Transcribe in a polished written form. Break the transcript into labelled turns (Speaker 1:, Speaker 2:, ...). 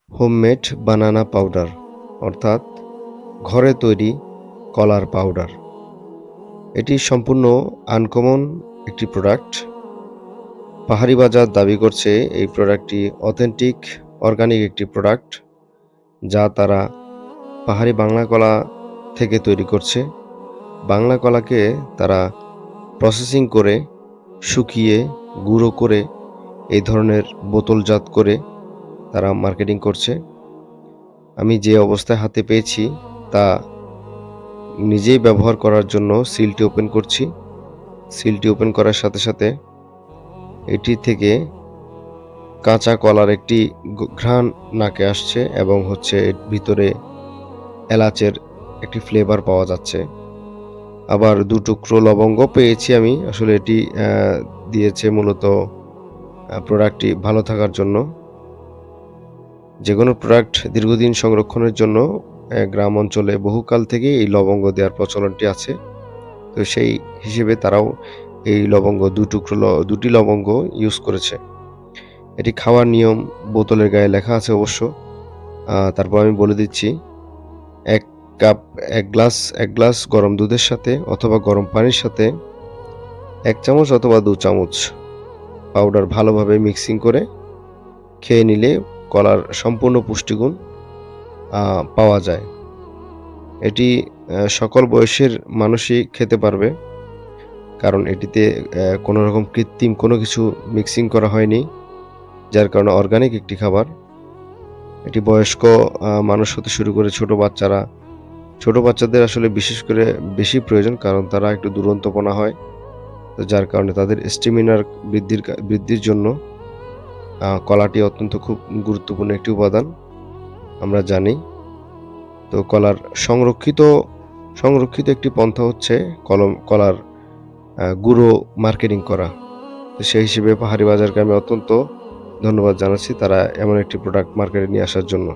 Speaker 1: Homemade বানানা powder, অর্থাৎ ঘরে তৈরি কলার পাউডার। এটি সম্পূর্ণ আনকমন একটি প্রোডাক্ট। পাহাড়ি বাজার দাবি করছে এই প্রোডাক্টটি অথেন্টিক অর্গানিক একটি প্রোডাক্ট, যা তারা পাহাড়ি বাংলা কলা থেকে তৈরি করছে। বাংলা কলাকে তারা প্রসেসিং করে, শুকিয়ে, গুঁড়ো করে এই ধরনের বোতলজাত করে তারা মার্কেটিং করছে। আমি যে অবস্থায় হাতে পেয়েছি তা নিজেই ব্যবহার করার জন্য সিলটি ওপেন করছি। সিলটি ওপেন করার সাথে সাথে এটি থেকে কাঁচা কলার একটি ঘ্রাণ নাকে আসছে এবং এর ভিতরে এলাচের একটি ফ্লেভার পাওয়া যাচ্ছে। আবার ২ টুকরো লবঙ্গ পেয়েছি আমি। আসলে এটি দিয়েছে মূলত প্রোডাক্টটি ভালো থাকার জন্য। যেকোনো প্রোডাক্ট দীর্ঘদিন সংরক্ষণের জন্য গ্রাম অঞ্চলে বহুকাল থেকেই এই লবঙ্গ দেওয়ার প্রচলনটি আছে। তো সেই হিসেবে তারাও এই লবঙ্গ ২টি লবঙ্গ ইউজ করেছে। এটি খাওয়ার নিয়ম বোতলের গায়ে লেখা আছে অবশ্য। তারপর আমি বলে দিচ্ছি, ১ কাপ ১ গ্লাস গরম দুধের সাথে অথবা গরম পানির সাথে ১ চামচ অথবা ২ চামচ পাউডার ভালোভাবে মিক্সিং করে খেয়ে নিলে কলার সম্পূর্ণ পুষ্টিগুণ পাওয়া যায়। এটি সকল বয়সের মানুষই খেতে পারবে, কারণ এটিতে কোনো রকম কৃত্রিম কোনো কিছু মিক্সিং করা হয়নি, যার কারণে অর্গানিক একটি খাবার। এটি বয়স্ক মানুষ হতে শুরু করে ছোট বাচ্চাদের আসলে বিশেষ করে বেশি প্রয়োজন, কারণ তারা একটু দুরন্তপনা হয়। তো যার কারণে তাদের স্ট্যামিনার বৃদ্ধির জন্য কলাটি অত্যন্ত খুব গুরুত্বপূর্ণ একটি উপাদান, আমরা জানি। তো কলার সংরক্ষিত একটি পন্থা হচ্ছে কলার গুঁড়ো মার্কেটিং করা। তো সেই হিসেবে পাহাড়ি বাজারকে আমি অত্যন্ত ধন্যবাদ জানাচ্ছি তারা এমন একটি প্রোডাক্ট মার্কেটে নিয়ে আসার জন্য।